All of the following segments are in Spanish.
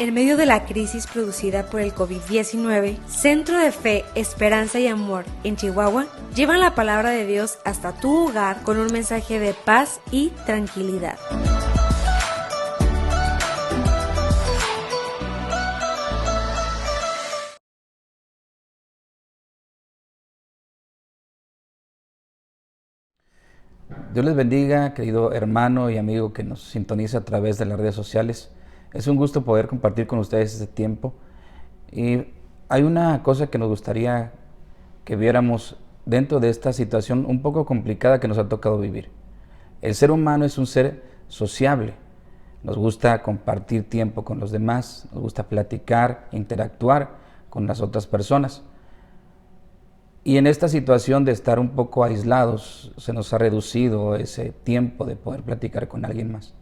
En medio de la crisis producida por el COVID-19, Centro de Fe, Esperanza y Amor en Chihuahua llevan la palabra de Dios hasta tu hogar con un mensaje de paz y tranquilidad. Dios les bendiga, querido hermano y amigo que nos sintoniza a través de las redes sociales. Es un gusto poder compartir con ustedes este tiempo. Y hay una cosa que nos gustaría que viéramos dentro de esta situación un poco complicada que nos ha tocado vivir. El ser humano es un ser sociable. Nos gusta compartir tiempo con los demás, nos gusta platicar, interactuar con las otras personas. Y en esta situación de estar un poco aislados, se nos ha reducido ese tiempo de poder platicar con alguien más.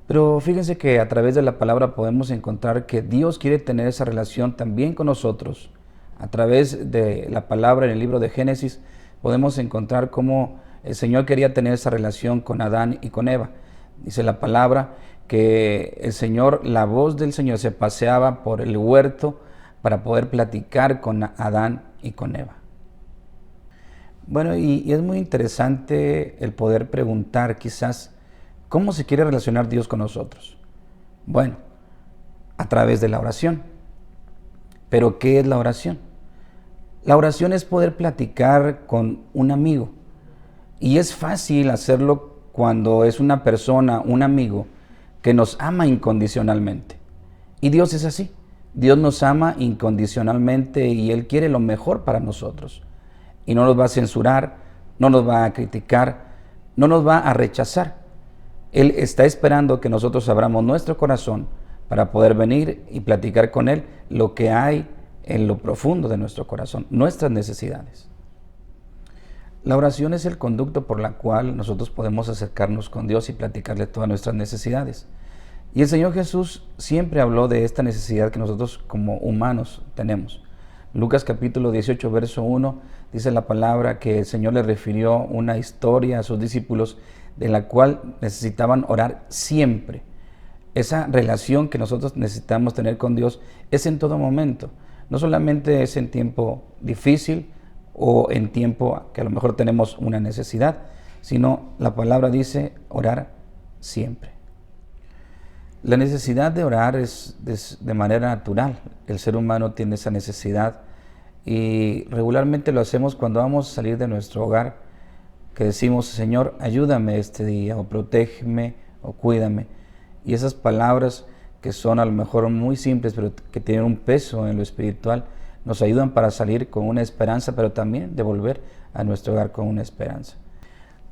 Pero fíjense que a través de la palabra podemos encontrar que Dios quiere tener esa relación también con nosotros. A través de la palabra en el libro de Génesis podemos encontrar cómo el Señor quería tener esa relación con Adán y con Eva. Dice la palabra que el Señor, la voz del Señor se paseaba por el huerto para poder platicar con Adán y con Eva. Bueno, y es muy interesante el poder preguntar quizás cómo se quiere relacionar Dios con nosotros. Bueno, a través de la oración. ¿Pero qué es la oración? La oración es poder platicar con un amigo. Y es fácil hacerlo cuando es una persona, un amigo, que nos ama incondicionalmente. Y Dios es así. Dios nos ama incondicionalmente y Él quiere lo mejor para nosotros. Y no nos va a censurar, no nos va a criticar, no nos va a rechazar. Él está esperando que nosotros abramos nuestro corazón para poder venir y platicar con Él lo que hay en lo profundo de nuestro corazón, nuestras necesidades. La oración es el conducto por la cual nosotros podemos acercarnos con Dios y platicarle todas nuestras necesidades. Y el Señor Jesús siempre habló de esta necesidad que nosotros como humanos tenemos. Lucas capítulo 18, verso 1, dice la palabra que el Señor le refirió una historia a sus discípulos de la cual necesitaban orar siempre. Esa relación que nosotros necesitamos tener con Dios es en todo momento. No solamente es en tiempo difícil o en tiempo que a lo mejor tenemos una necesidad, sino la palabra dice orar siempre. La necesidad de orar es de manera natural. El ser humano tiene esa necesidad y regularmente lo hacemos cuando vamos a salir de nuestro hogar, que decimos, Señor, ayúdame este día, o protégeme, o cuídame. Y esas palabras que son a lo mejor muy simples, pero que tienen un peso en lo espiritual, nos ayudan para salir con una esperanza, pero también de volver a nuestro hogar con una esperanza.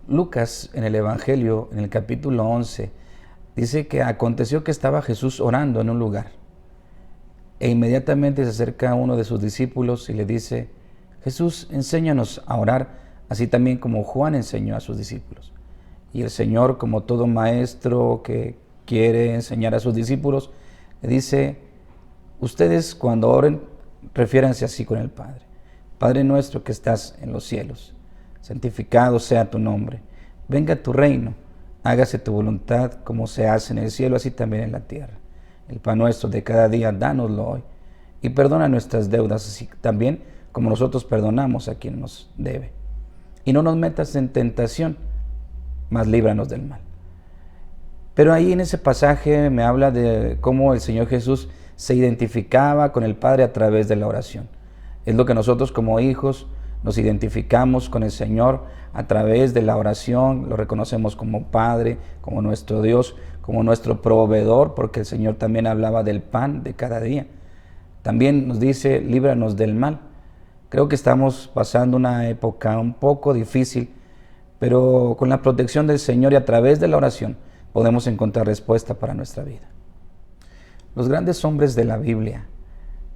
Lucas, en el Evangelio, en el capítulo 11, dice que aconteció que estaba Jesús orando en un lugar. E inmediatamente se acerca a uno de sus discípulos y le dice, Jesús, enséñanos a orar, así también como Juan enseñó a sus discípulos. Y el Señor, como todo maestro que quiere enseñar a sus discípulos, le dice, ustedes cuando oren, refiéranse así con el Padre. Padre nuestro que estás en los cielos, santificado sea tu nombre, venga tu reino, hágase tu voluntad como se hace en el cielo, así también en la tierra. El pan nuestro de cada día, dánoslo hoy. Y perdona nuestras deudas, así también como nosotros perdonamos a quien nos debe. Y no nos metas en tentación, mas líbranos del mal. Pero ahí en ese pasaje me habla de cómo el Señor Jesús se identificaba con el Padre a través de la oración. Es lo que nosotros como hijos nos identificamos con el Señor a través de la oración, lo reconocemos como Padre, como nuestro Dios, como nuestro proveedor, porque el Señor también hablaba del pan de cada día. También nos dice, líbranos del mal. Creo que estamos pasando una época un poco difícil, pero con la protección del Señor y a través de la oración podemos encontrar respuesta para nuestra vida. Los grandes hombres de la Biblia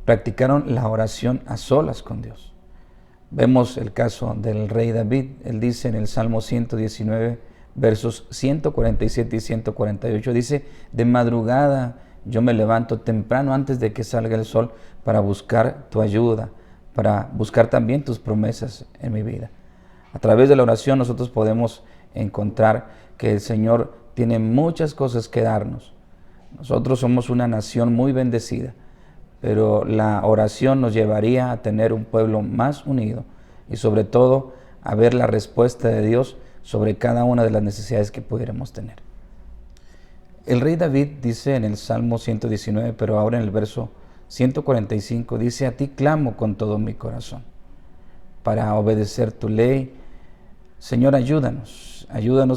practicaron la oración a solas con Dios. Vemos el caso del rey David. Él dice en el Salmo 119, versos 147 y 148, dice, de madrugada yo me levanto temprano antes de que salga el sol para buscar tu ayuda, para buscar también tus promesas en mi vida. A través de la oración nosotros podemos encontrar que el Señor tiene muchas cosas que darnos. Nosotros somos una nación muy bendecida, pero la oración nos llevaría a tener un pueblo más unido y sobre todo a ver la respuesta de Dios sobre cada una de las necesidades que pudiéramos tener. El rey David dice en el Salmo 119, pero ahora en el verso 145, dice: a ti clamo con todo mi corazón para obedecer tu ley. Señor, ayúdanos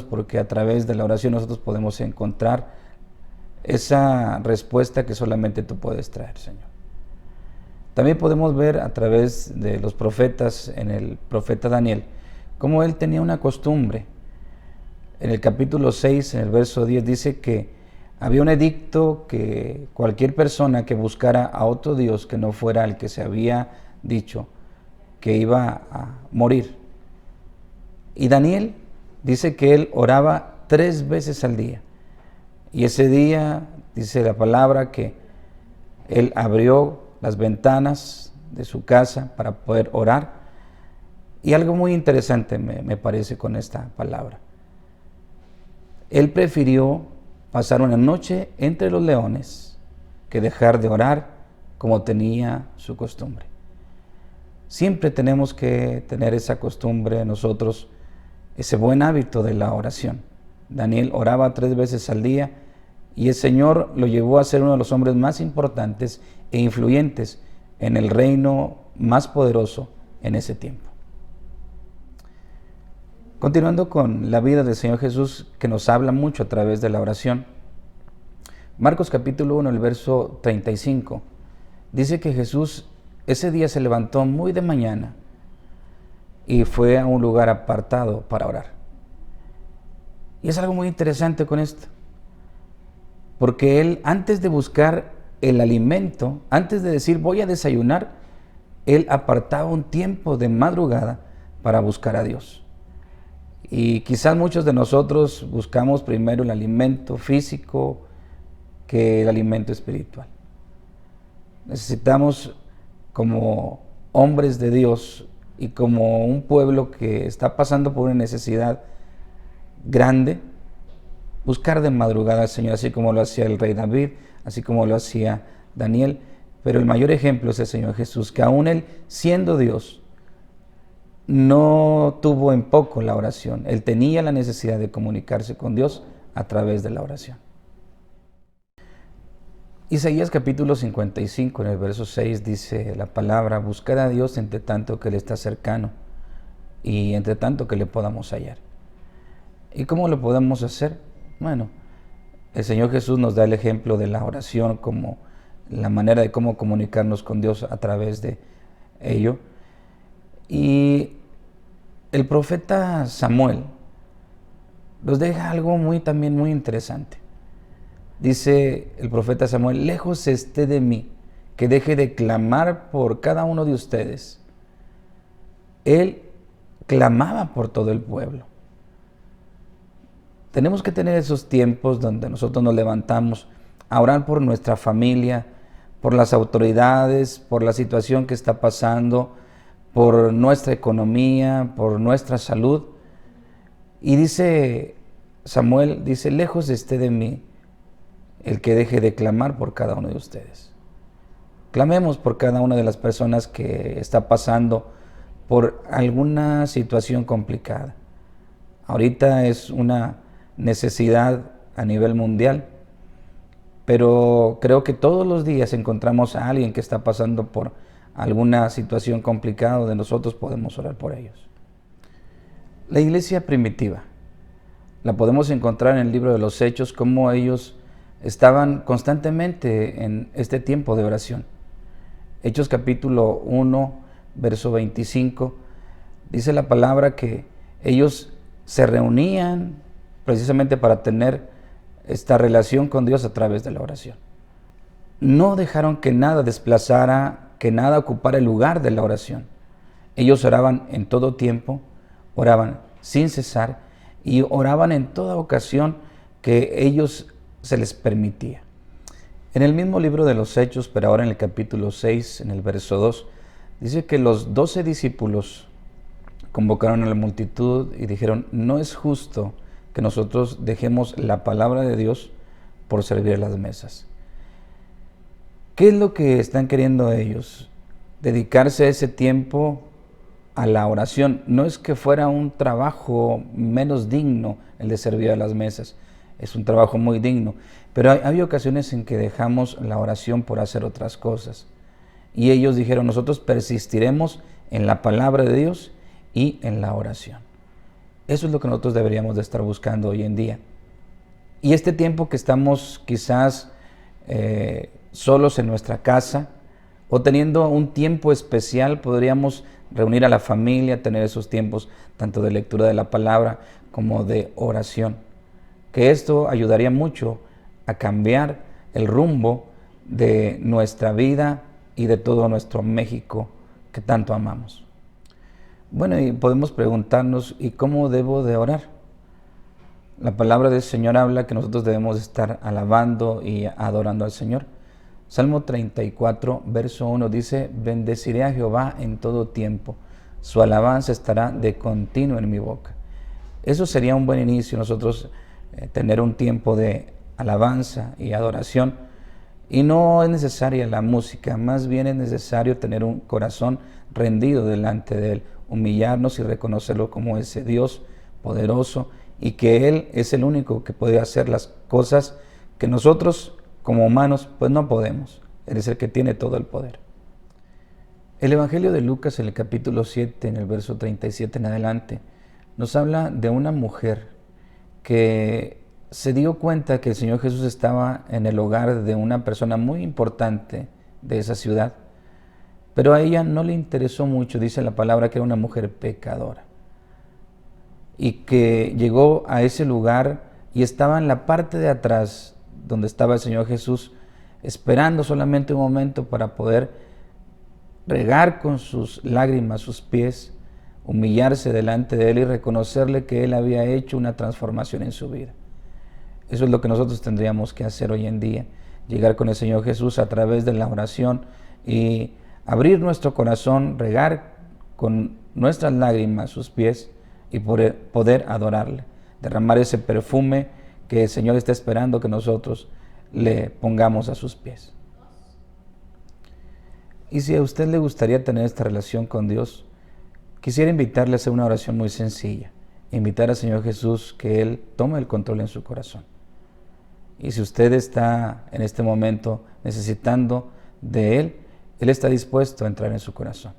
porque a través de la oración nosotros podemos encontrar esa respuesta que solamente tú puedes traer, Señor. También podemos ver a través de los profetas, en el profeta Daniel, cómo él tenía una costumbre. En el capítulo 6, en el verso 10, dice que había un edicto que cualquier persona que buscara a otro Dios que no fuera el que se había dicho que iba a morir. Y Daniel dice que él oraba 3 veces al día. Y ese día, dice la palabra, que él abrió las ventanas de su casa para poder orar. Y algo muy interesante me parece con esta palabra. Él prefirió pasar una noche entre los leones que dejar de orar como tenía su costumbre. Siempre tenemos que tener esa costumbre nosotros, ese buen hábito de la oración. Daniel oraba 3 veces al día y el Señor lo llevó a ser uno de los hombres más importantes e influyentes en el reino más poderoso en ese tiempo. Continuando con la vida del Señor Jesús, que nos habla mucho a través de la oración, Marcos capítulo 1, el verso 35, dice que Jesús ese día se levantó muy de mañana y fue a un lugar apartado para orar. Y es algo muy interesante con esto, porque él, antes de buscar el alimento, antes de decir voy a desayunar, él apartaba un tiempo de madrugada para buscar a Dios. Y quizás muchos de nosotros buscamos primero el alimento físico que el alimento espiritual. Necesitamos, como hombres de Dios y como un pueblo que está pasando por una necesidad grande, buscar de madrugada al Señor, así como lo hacía el rey David, así como lo hacía Daniel. Pero el mayor ejemplo es el Señor Jesús, que aún él, siendo Dios, no tuvo en poco la oración. Él tenía la necesidad de comunicarse con Dios a través de la oración. Isaías capítulo 55, en el verso 6, dice la palabra: buscad a Dios entre tanto que Él está cercano y entre tanto que le podamos hallar. ¿Y cómo lo podemos hacer? Bueno, el Señor Jesús nos da el ejemplo de la oración como la manera de cómo comunicarnos con Dios a través de ello. Y el profeta Samuel nos deja algo también muy interesante. Dice el profeta Samuel: lejos esté de mí que deje de clamar por cada uno de ustedes. Él clamaba por todo el pueblo. Tenemos que tener esos tiempos donde nosotros nos levantamos a orar por nuestra familia, por las autoridades, por la situación que está pasando, por nuestra economía, por nuestra salud. Y dice Samuel, dice: lejos esté de mí el que deje de clamar por cada uno de ustedes. Clamemos por cada una de las personas que está pasando por alguna situación complicada. Ahorita es una necesidad a nivel mundial, pero creo que todos los días encontramos a alguien que está pasando por alguna situación complicada donde nosotros podemos orar por ellos. La iglesia primitiva la podemos encontrar en el libro de los Hechos, cómo ellos estaban constantemente en este tiempo de oración. Hechos capítulo 1, verso 25, dice la palabra que ellos se reunían precisamente para tener esta relación con Dios a través de la oración. No dejaron que nada desplazara, que nada ocupara el lugar de la oración. Ellos oraban en todo tiempo, oraban sin cesar y oraban en toda ocasión que ellos se les permitía. En el mismo libro de los Hechos, pero ahora en el capítulo 6, en el verso 2, dice que los 12 discípulos convocaron a la multitud y dijeron: no es justo que nosotros dejemos la palabra de Dios por servir a las mesas. ¿Qué es lo que están queriendo ellos? Dedicarse ese tiempo a la oración. No es que fuera un trabajo menos digno el de servir a las mesas, es un trabajo muy digno, pero hay ocasiones en que dejamos la oración por hacer otras cosas. Y ellos dijeron, nosotros persistiremos en la palabra de Dios y en la oración. Eso es lo que nosotros deberíamos de estar buscando hoy en día. Y este tiempo que estamos quizás solos en nuestra casa o teniendo un tiempo especial, podríamos reunir a la familia, tener esos tiempos tanto de lectura de la palabra como de oración. Que esto ayudaría mucho a cambiar el rumbo de nuestra vida y de todo nuestro México que tanto amamos. Bueno, y podemos preguntarnos, ¿y cómo debo de orar? La palabra del Señor habla que nosotros debemos estar alabando y adorando al Señor. Salmo 34, verso 1 dice, bendeciré a Jehová en todo tiempo, su alabanza estará de continuo en mi boca. Eso sería un buen inicio, nosotros tener un tiempo de alabanza y adoración. Y no es necesaria la música, más bien es necesario tener un corazón rendido delante de Él, humillarnos y reconocerlo como ese Dios poderoso y que Él es el único que puede hacer las cosas que nosotros como humanos pues no podemos. Él es el que tiene todo el poder. El Evangelio de Lucas en el capítulo 7, en el verso 37 en adelante, nos habla de una mujer que se dio cuenta que el Señor Jesús estaba en el hogar de una persona muy importante de esa ciudad, pero a ella no le interesó mucho, dice la palabra que era una mujer pecadora, y que llegó a ese lugar y estaba en la parte de atrás donde estaba el Señor Jesús, esperando solamente un momento para poder regar con sus lágrimas sus pies, humillarse delante de Él y reconocerle que Él había hecho una transformación en su vida. Eso es lo que nosotros tendríamos que hacer hoy en día, llegar con el Señor Jesús a través de la oración y abrir nuestro corazón, regar con nuestras lágrimas sus pies y poder adorarle, derramar ese perfume que el Señor está esperando que nosotros le pongamos a sus pies. Y si a usted le gustaría tener esta relación con Dios, quisiera invitarle a hacer una oración muy sencilla, invitar al Señor Jesús que Él tome el control en su corazón. Y si usted está en este momento necesitando de Él, Él está dispuesto a entrar en su corazón.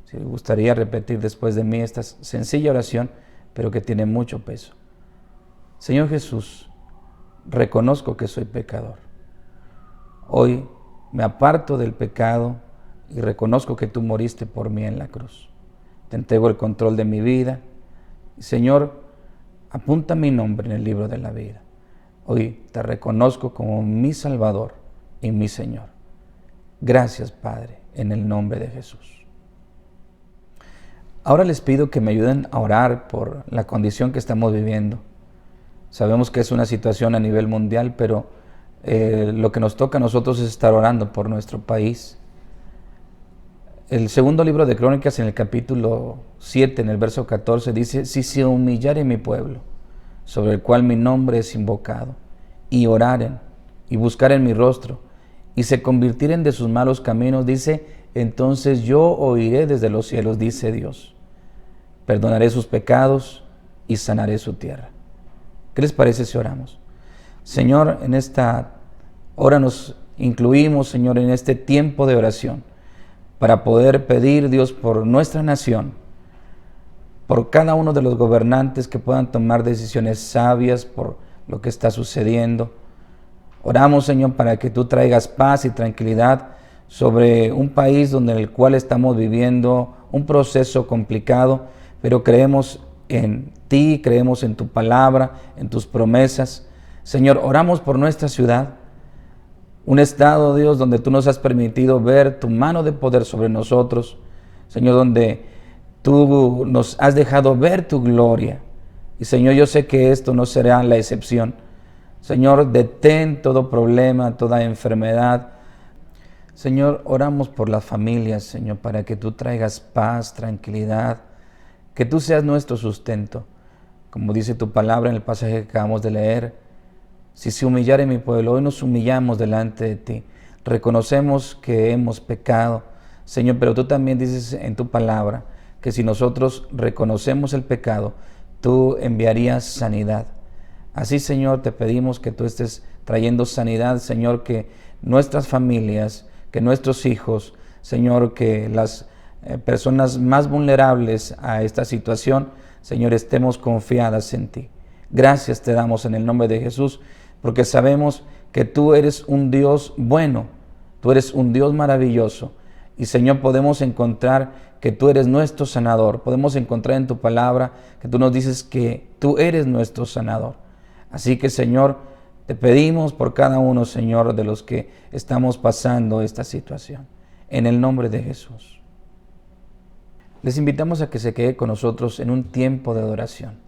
Si le gustaría repetir después de mí esta sencilla oración, pero que tiene mucho peso. Señor Jesús, reconozco que soy pecador. Hoy me aparto del pecado y reconozco que tú moriste por mí en la cruz. Te entrego el control de mi vida. Señor, apunta mi nombre en el libro de la vida. Hoy te reconozco como mi Salvador y mi Señor. Gracias, Padre, en el nombre de Jesús. Ahora les pido que me ayuden a orar por la condición que estamos viviendo. Sabemos que es una situación a nivel mundial, pero lo que nos toca a nosotros es estar orando por nuestro país. El segundo libro de Crónicas, en el capítulo 7, en el verso 14, dice, si se humillare mi pueblo, sobre el cual mi nombre es invocado, y oraren, y buscaren mi rostro, y se convirtieren de sus malos caminos, dice, entonces yo oiré desde los cielos, dice Dios. Perdonaré sus pecados y sanaré su tierra. ¿Qué les parece si oramos? Señor, en esta hora nos incluimos, Señor, en este tiempo de oración, para poder pedir, Dios, por nuestra nación, por cada uno de los gobernantes que puedan tomar decisiones sabias por lo que está sucediendo. Oramos, Señor, para que tú traigas paz y tranquilidad sobre un país donde en el cual estamos viviendo un proceso complicado, pero creemos en ti, creemos en tu palabra, en tus promesas. Señor, oramos por nuestra ciudad, un estado, Dios, donde tú nos has permitido ver tu mano de poder sobre nosotros, Señor, donde tú nos has dejado ver tu gloria. Y Señor, yo sé que esto no será la excepción. Señor, detén todo problema, toda enfermedad. Señor, oramos por las familias, Señor, para que tú traigas paz, tranquilidad, que tú seas nuestro sustento. Como dice tu palabra en el pasaje que acabamos de leer, si se humillare mi pueblo, hoy nos humillamos delante de ti. Reconocemos que hemos pecado, Señor, pero tú también dices en tu palabra que si nosotros reconocemos el pecado, tú enviarías sanidad. Así, Señor, te pedimos que tú estés trayendo sanidad, Señor, que nuestras familias, que nuestros hijos, Señor, que las personas más vulnerables a esta situación, Señor, estemos confiadas en ti. Gracias te damos en el nombre de Jesús, porque sabemos que tú eres un Dios bueno, tú eres un Dios maravilloso. Y Señor, podemos encontrar que tú eres nuestro sanador. Podemos encontrar en tu palabra que tú nos dices que tú eres nuestro sanador. Así que, Señor, te pedimos por cada uno, Señor, de los que estamos pasando esta situación. En el nombre de Jesús. Les invitamos a que se quede con nosotros en un tiempo de adoración.